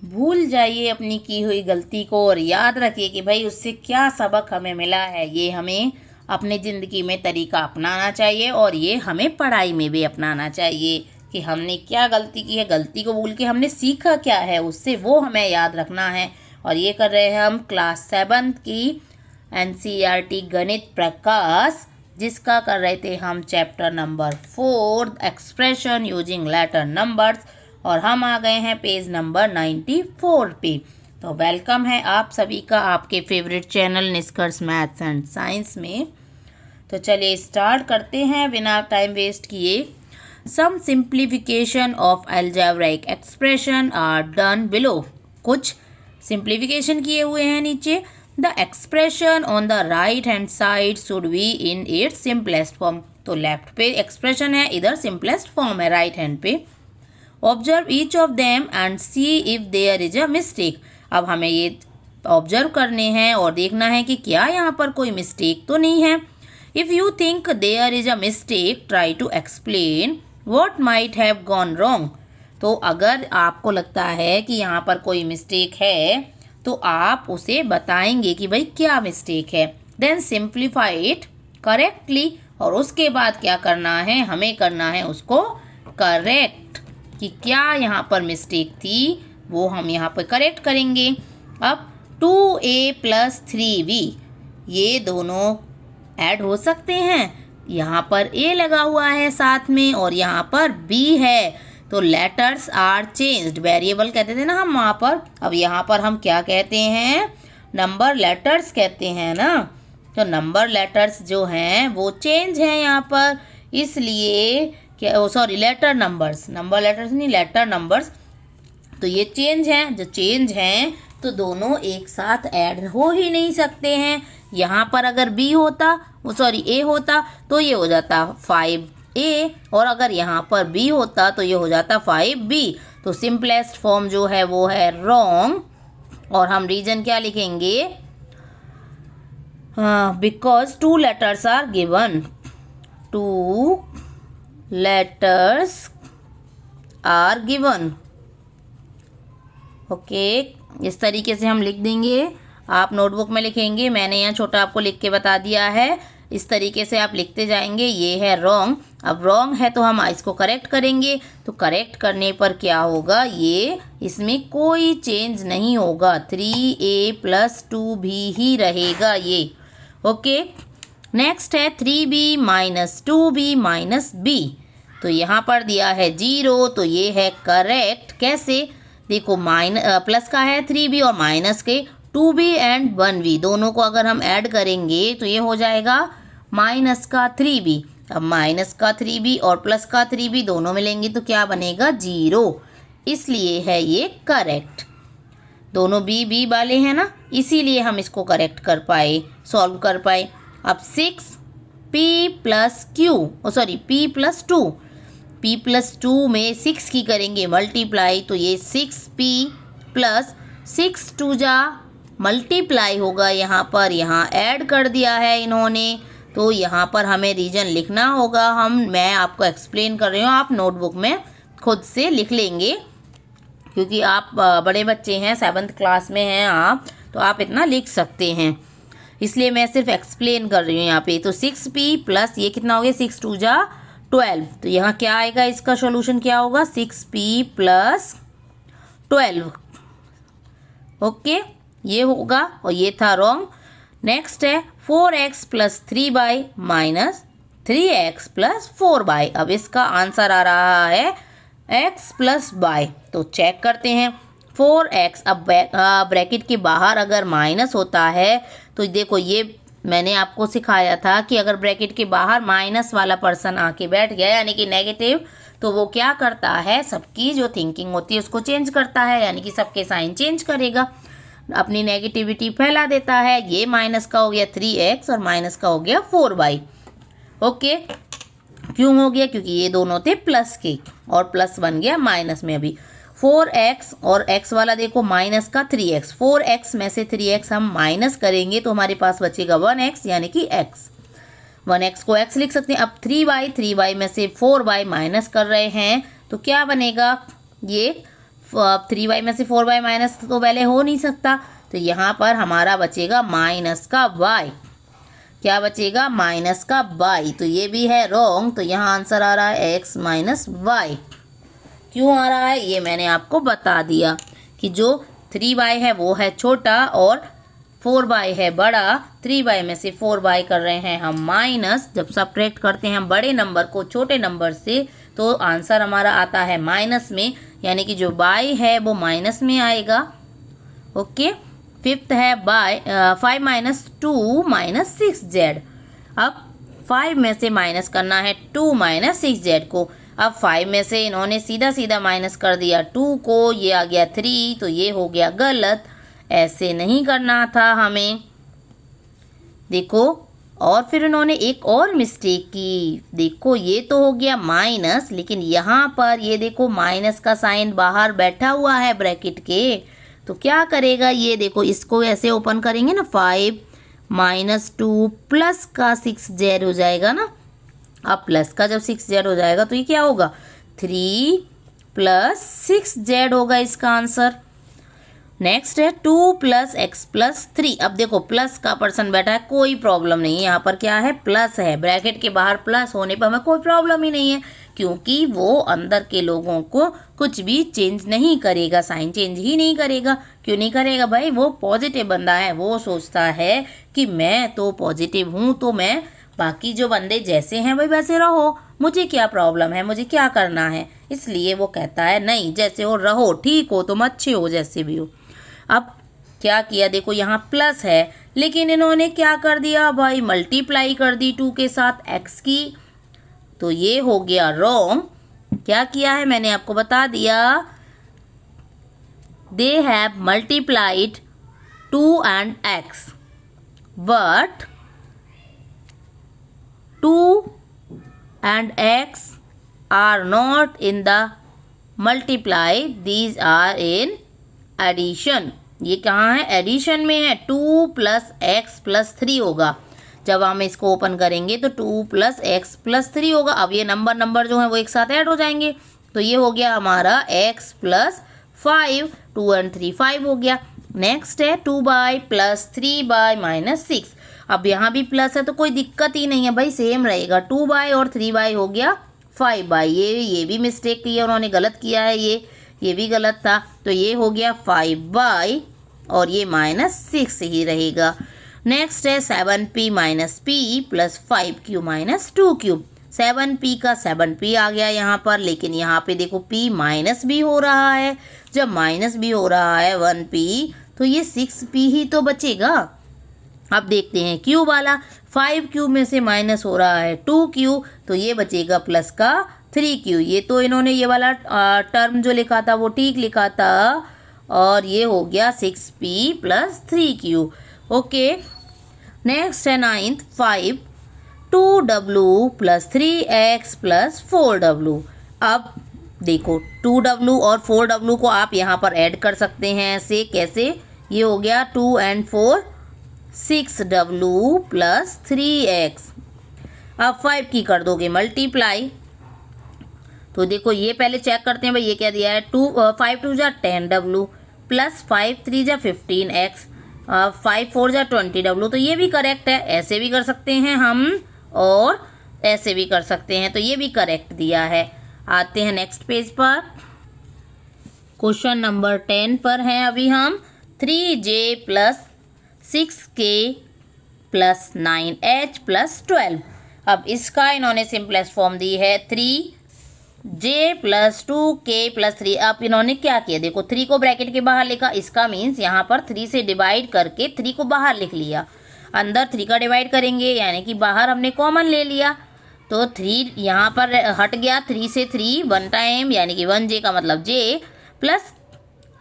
भूल जाइए अपनी की हुई गलती को और याद रखिए कि भाई उससे क्या सबक हमें मिला है। ये हमें अपनी ज़िंदगी में तरीका अपनाना चाहिए और ये हमें पढ़ाई में भी अपनाना चाहिए कि हमने क्या गलती की है, गलती को भूल के हमने सीखा क्या है उससे, वो हमें याद रखना है। और ये कर रहे हैं हम क्लास 7 की NCERT गणित प्रकाश, जिसका कर रहे थे हम chapter number 4 expression using letter numbers, और हम आ गए हैं पेज नंबर 94 पे। तो वेलकम है आप सभी का आपके फेवरेट चैनल निष्कर्ष मैथ्स एंड साइंस में। तो चलिए स्टार्ट करते हैं बिना टाइम वेस्ट किए। Some simplification of algebraic expression are done below. कुछ सिंप्लीफिकेशन किए हुए हैं नीचे। The expression on the right hand side should be in its simplest form. तो लेफ्ट पे एक्सप्रेशन है, इधर सिंपलेस्ट फॉर्म है राइट हैंड पे। Observe each of them and see if there is a mistake. अब हमें ये ऑब्जर्व करने हैं और देखना है कि क्या यहाँ पर कोई मिस्टेक तो नहीं है। If you think there is a mistake try to explain what might have gone wrong. तो अगर आपको लगता है कि यहाँ पर कोई मिस्टेक है तो आप उसे बताएंगे कि भाई क्या मिस्टेक है। देन सिंप्लीफाई इट करेक्टली, और उसके बाद क्या करना है, हमें करना है उसको करेक्ट कि क्या यहाँ पर मिस्टेक थी वो हम यहाँ पर करेक्ट करेंगे। अब 2a + 3b ये दोनों ऐड हो सकते हैं। यहाँ पर a लगा हुआ है साथ में और यहाँ पर b है, तो लेटर्स आर चेंज्ड। वेरिएबल कहते थे ना हम वहाँ पर, अब यहाँ पर हम क्या कहते हैं, नंबर लेटर्स कहते हैं ना। तो नंबर लेटर्स जो हैं वो चेंज हैं यहाँ पर, इसलिए क्या, sorry letter numbers, number letters नहीं लेटर नंबर्स। तो ये चेंज हैं, जो चेंज हैं तो दोनों एक साथ ऐड हो ही नहीं सकते हैं। यहाँ पर अगर b होता, वो सॉरी a होता तो ये हो जाता 5a, और अगर यहाँ पर b होता तो ये हो जाता 5b। तो सिंपलेस्ट फॉर्म जो है वो है रॉन्ग, और हम रीजन क्या लिखेंगे, because 2 letters are given, 2 letters are given। Okay, इस तरीके से हम लिख देंगे। आप नोटबुक में लिखेंगे, मैंने यहाँ छोटा आपको लिख के बता दिया है। इस तरीके से आप लिखते जाएंगे। ये है रॉन्ग। अब रॉन्ग है तो हम इसको करेक्ट करेंगे। तो करेक्ट करने पर क्या होगा, ये इसमें कोई चेंज नहीं होगा, 3a + 2b ही रहेगा ये। ओके, नेक्स्ट है 3b - 2b - b। तो यहाँ पर दिया है 0, तो ये है करेक्ट। कैसे, देखो प्लस का है 3b और माइनस के 2b एंड 1b, दोनों को अगर हम ऐड करेंगे तो ये हो जाएगा माइनस का 3b। अब माइनस का 3b और प्लस का 3b दोनों मिलेंगे तो क्या बनेगा, 0, इसलिए है ये करेक्ट। दोनों b वाले हैं ना, इसीलिए हम इसको करेक्ट कर पाए, सॉल्व कर पाए। अब 6p + q, sorry p + 2, p + 2 में 6 की करेंगे मल्टीप्लाई, तो ये 6p + 6 2 जा मल्टीप्लाई होगा। यहाँ पर यहाँ ऐड कर दिया है इन्होंने, तो यहाँ पर हमें रीजन लिखना होगा। मैं आपको एक्सप्लेन कर रही हूँ, आप नोटबुक में खुद से लिख लेंगे, क्योंकि आप बड़े बच्चे हैं, 7th क्लास में हैं आप, तो आप इतना लिख सकते हैं, इसलिए मैं सिर्फ एक्सप्लेन कर रही हूँ यहाँ पे। तो 6p + ये कितना हो गया, 6 2 जा 12। तो यहाँ क्या आएगा, इसका सॉल्यूशन क्या होगा, 6p + 12। ओके, ये होगा, और ये था रॉन्ग। नेक्स्ट है 4x + 3y - 3x + 4y। अब इसका आंसर आ रहा है x + y। तो चेक करते हैं 4x, अब ब्रैकेट के बाहर अगर माइनस होता है तो देखो, ये मैंने आपको सिखाया था कि अगर ब्रैकेट के बाहर माइनस वाला पर्सन आके बैठ गया, यानी कि नेगेटिव, तो वो क्या करता है, सबकी जो थिंकिंग होती है उसको चेंज करता है, यानी कि सबके साइन चेंज करेगा, अपनी नेगेटिविटी फैला देता है। ये माइनस का हो गया 3x और माइनस का हो गया 4y। ओके, क्यों हो गया, क्योंकि ये दोनों थे प्लस के, और प्लस बन गया माइनस में। अभी 4x और x वाला देखो माइनस का 3x, 4x में से 3x हम माइनस करेंगे तो हमारे पास बचेगा 1x, यानी कि x, 1x को x लिख सकते हैं। अब 3y में से 4y माइनस कर रहे हैं तो क्या बनेगा, ये 3y में से 4y माइनस तो पहले हो नहीं सकता, तो यहाँ पर हमारा बचेगा माइनस का y। क्या बचेगा? माइनस का y। तो ये भी है रॉन्ग, तो यहाँ आंसर आ रहा है x माइनस y। क्यों आ रहा है ये मैंने आपको बता दिया कि जो 3y है वो है छोटा और 4y है बड़ा। 3y में से 4y कर रहे हैं हम माइनस। जब सब्ट्रैक्ट करते हैं हम बड़े नंबर को छोटे नंबर से तो आंसर हमारा आता है माइनस में, यानी कि जो y है वो माइनस में आएगा। ओके, फिफ्थ है 5 माइनस 2 माइनस 6z। अब 5 में से माइनस करना है 2 माइनस 6z को। अब 5 में से इन्होंने सीधा सीधा माइनस कर दिया 2 को, ये आ गया 3, तो ये हो गया गलत। ऐसे नहीं करना था हमें, देखो। और फिर उन्होंने एक और मिस्टेक की, देखो ये तो हो गया माइनस, लेकिन यहाँ पर ये देखो माइनस का साइन बाहर बैठा हुआ है ब्रैकेट के, तो क्या करेगा ये देखो, इसको ऐसे ओपन करेंगे ना, 5 माइनस 2 प्लस का 6z हो जाएगा ना। अब प्लस का जब 6z हो जाएगा तो ये क्या होगा, 3 प्लस 6z होगा इसका आंसर। नेक्स्ट है 2 प्लस एक्स प्लस 3। अब देखो प्लस का पर्सन बैठा है, कोई प्रॉब्लम नहीं है, यहाँ पर क्या है, प्लस है, ब्रैकेट के बाहर प्लस होने पर हमें कोई प्रॉब्लम ही नहीं है, क्योंकि वो अंदर के लोगों को कुछ भी चेंज नहीं करेगा, साइन चेंज ही नहीं करेगा। क्यों नहीं करेगा भाई, वो पॉजिटिव बंदा है, वो सोचता है कि मैं तो पॉजिटिव हूँ, तो मैं बाकी जो बंदे जैसे हैं भाई वैसे रहो, मुझे क्या प्रॉब्लम है, मुझे क्या करना है। इसलिए वो कहता है नहीं, जैसे हो रहो, ठीक हो तुम, अच्छे हो जैसे भी हो। अब क्या किया, देखो यहाँ प्लस है, लेकिन इन्होंने क्या कर दिया भाई, मल्टीप्लाई कर दी 2 के साथ x की, तो ये हो गया रॉन्ग। क्या किया है मैंने आपको बता दिया, they have multiplied 2 and x, but 2 and x are not in the multiply, these are in addition. ये कहाँ है, एडिशन में है। 2 प्लस एक्स प्लस 3 होगा, जब हम इसको ओपन करेंगे तो 2 प्लस एक्स प्लस 3 होगा। अब ये नंबर जो है वो एक साथ ऐड हो जाएंगे, तो ये हो गया हमारा x प्लस 5, 2 and 3 5 हो गया। नेक्स्ट है 2y प्लस 3y माइनस 6। अब यहाँ भी प्लस है तो कोई दिक्कत ही नहीं है भाई, सेम रहेगा, 2y और 3y हो गया 5y। ये भी मिस्टेक की है उन्होंने, गलत किया है, ये भी गलत था, तो ये हो गया 5y और ये माइनस 6 ही रहेगा। नेक्स्ट है 7p minus p plus 5q minus 2q। 7p का 7p आ गया यहाँ पर, लेकिन यहाँ पे देखो p माइनस भी हो रहा है, जब माइनस भी हो रहा है 1p तो ये 6p ही तो बचेगा। अब देखते हैं q वाला, 5q में से माइनस हो रहा है 2q, तो ये बचेगा प्लस का 3q। ये तो इन्होंने ये वाला टर्म जो लिखा था वो ठीक लिखा था, और ये हो गया 6p plus 3q। Okay, next है 9th 5 2w plus 3x plus 4w। अब देखो 2w और 4w को आप यहाँ पर ऐड कर सकते हैं, ऐसे कैसे, ये हो गया 2 and 4 6w प्लस 3x। अब 5 की कर दोगे मल्टीप्लाई, तो देखो ये पहले चेक करते हैं भाई, ये क्या दिया है, 5 2 जा 10w प्लस 5 3 जा 15x, 5 4 जा 20w, तो ये भी करेक्ट है। ऐसे भी कर सकते हैं हम और ऐसे भी कर सकते हैं, तो ये भी करेक्ट दिया है। आते हैं नेक्स्ट पेज पर, क्वेश्चन नंबर 10 पर हैं अभी हम। 3j plus 6k plus 9h plus 12। अब इसका इन्होंने सिंपलेस्ट फॉर्म दी है 3j प्लस 2k प्लस 3। अब इन्होंने क्या किया, देखो 3 को ब्रैकेट के बाहर लिखा, इसका मीन्स यहाँ पर 3 से डिवाइड करके 3 को बाहर लिख लिया, अंदर 3 का डिवाइड करेंगे यानी कि बाहर हमने कॉमन ले लिया, तो 3 यहाँ पर हट गया, 3 से 3 1 टाइम यानी कि 1j का मतलब j, प्लस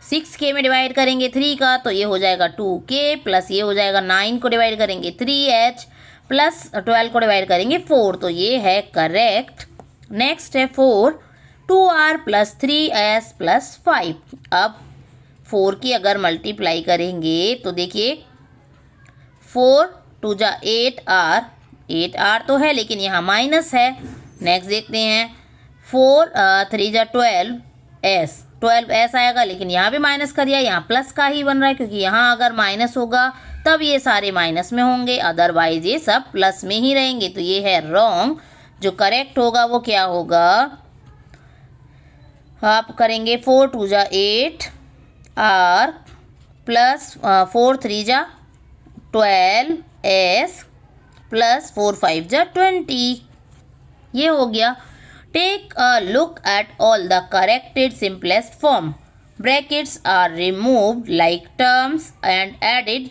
6k में डिवाइड करेंगे 3 का, तो ये हो जाएगा 2k, प्लस ये हो जाएगा 9 को डिवाइड करेंगे 3h, प्लस 12 को डिवाइड करेंगे 4, तो ये है करेक्ट। नेक्स्ट है 4 2r प्लस 3s प्लस 5। अब 4 की अगर मल्टीप्लाई करेंगे तो देखिए 4 2 जा 8r, 8r तो है लेकिन यहाँ माइनस है। नेक्स्ट देखते हैं 4 3 जा 12s, 12s आएगा, लेकिन यहाँ भी माइनस कर दिया, यहाँ प्लस का ही बन रहा है, क्योंकि यहाँ अगर माइनस होगा तब ये सारे माइनस में होंगे, अदरवाइज ये सब प्लस में ही रहेंगे। तो ये है रॉन्ग। जो करेक्ट होगा वो क्या होगा, आप करेंगे 4 2 जा 8 आर प्लस 4 3 जा 12s प्लस 4 5 जा 20। ये हो गया। Take a look at all the corrected simplest form. Brackets are removed like terms and added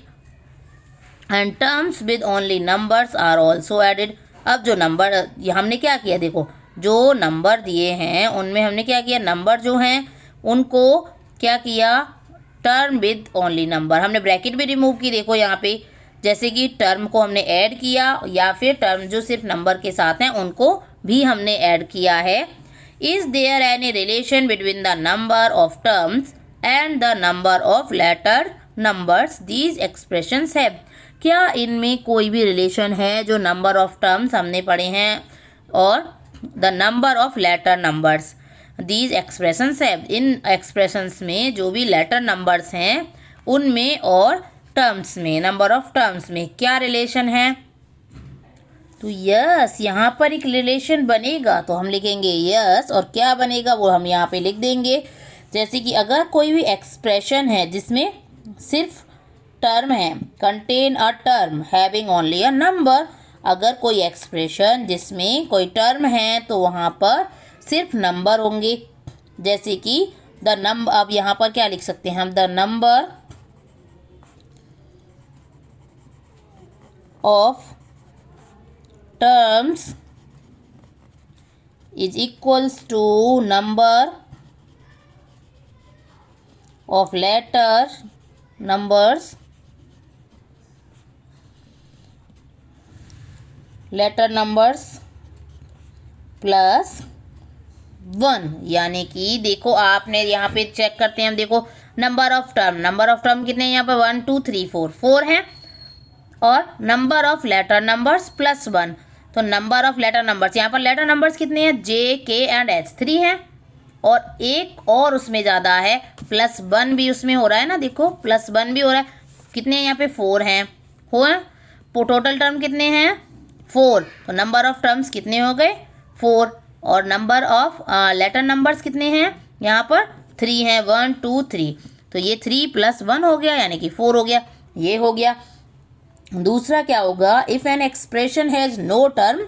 and terms with only numbers are also added. अब जो नंबर हमने क्या किया, देखो जो नंबर दिए हैं उनमें हमने क्या किया, नंबर जो हैं उनको क्या किया, टर्म विद ओनली नंबर, हमने ब्रैकेट भी रिमूव की। देखो यहाँ पे जैसे कि टर्म को हमने ऐड किया, या फिर टर्म जो सिर्फ नंबर के साथ हैं उनको भी हमने ऐड किया है। Is there any relation between the number of terms and the number of letter numbers these expressions have. क्या इनमें कोई भी रिलेशन है, जो नंबर ऑफ टर्म्स हमने पढ़े हैं और the number of letter numbers these expressions have, इन एक्सप्रेशंस में जो भी लेटर नंबर्स हैं उनमें और टर्म्स में, नंबर ऑफ टर्म्स में क्या रिलेशन है। तो यस, यहाँ पर एक रिलेशन बनेगा, तो हम लिखेंगे यस, और क्या बनेगा वो हम यहाँ पे लिख देंगे। जैसे कि अगर कोई भी एक्सप्रेशन है जिसमें सिर्फ टर्म है, contain a term having only a number, अगर कोई एक्सप्रेशन जिसमें कोई टर्म है तो वहाँ पर सिर्फ नंबर होंगे। जैसे कि द नंबर, अब यहाँ पर क्या लिख सकते हैं हम, the number of terms is equals to number of letter numbers plus 1। यानी कि देखो आपने यहाँ पे चेक करते हैं हम, देखो नंबर ऑफ टर्म कितने हैं यहाँ पर, 1 2 3 4 4 हैं, और number of letter numbers plus 1। तो नंबर ऑफ लेटर नंबर्स, यहाँ पर लेटर नंबर्स कितने हैं, J K एंड H 3 हैं, और एक और उसमें ज़्यादा है, प्लस 1 भी उसमें हो रहा है ना, देखो प्लस 1 भी हो रहा है। कितने हैं यहाँ पे, 4 हैं, टोटल टर्म कितने हैं, 4। तो नंबर ऑफ टर्म्स कितने हो गए, 4, और नंबर ऑफ लेटर नंबर्स कितने हैं यहाँ पर, 3 हैं, 1 2 3। तो ये 3 + 1 हो गया, यानी कि 4 हो गया। ये हो गया। दूसरा क्या होगा, if an expression has no term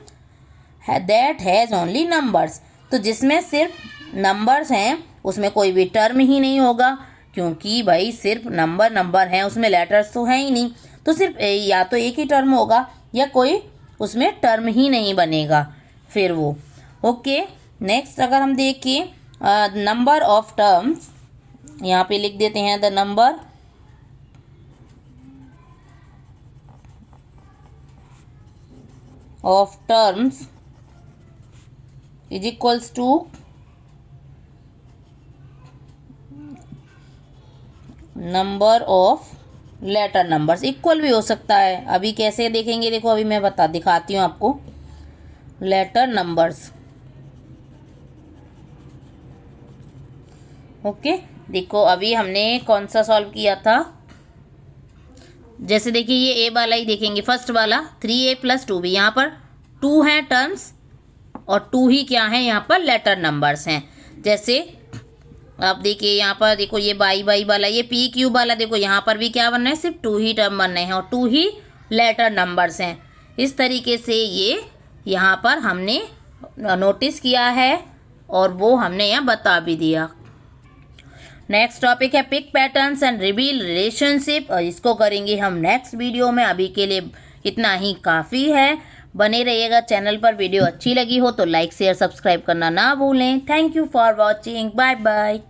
that has only numbers. तो जिसमें सिर्फ नंबर्स हैं उसमें कोई भी टर्म ही नहीं होगा, क्योंकि भाई सिर्फ नंबर हैं, उसमें लेटर्स तो हैं ही नहीं, तो सिर्फ या तो एक ही टर्म होगा या कोई उसमें टर्म ही नहीं बनेगा फिर वो। ओके, नेक्स्ट अगर हम देखें नंबर ऑफ टर्म्स, यहाँ पे लिख देते हैं the number of terms is equals to number of letter numbers. Equal भी हो सकता है, अभी कैसे देखेंगे, देखो अभी मैं दिखाती हूँ आपको। लेटर नंबर्स, ओके, देखो अभी हमने कौन सा सॉल्व किया था, जैसे देखिए ये ए वाला ही देखेंगे, फर्स्ट वाला 3a + 2b, यहाँ पर 2 हैं टर्म्स और 2 ही क्या हैं यहाँ पर लेटर नंबर्स हैं। जैसे आप देखिए यहाँ पर देखो ये बाई वाला, ये PQ वाला, देखो यहाँ पर भी क्या बनना है, सिर्फ 2 ही टर्म बनने हैं और 2 ही लेटर नंबर्स हैं। इस तरीके से ये यहाँ पर हमने नोटिस किया है और वो हमने यहाँ बता भी दिया। नेक्स्ट टॉपिक है pick patterns and reveal relationship, और इसको करेंगे हम नेक्स्ट वीडियो में। अभी के लिए इतना ही काफ़ी है। बने रहिएगा चैनल पर। वीडियो अच्छी लगी हो तो लाइक शेयर सब्सक्राइब करना ना भूलें। Thank you for watching. Bye bye.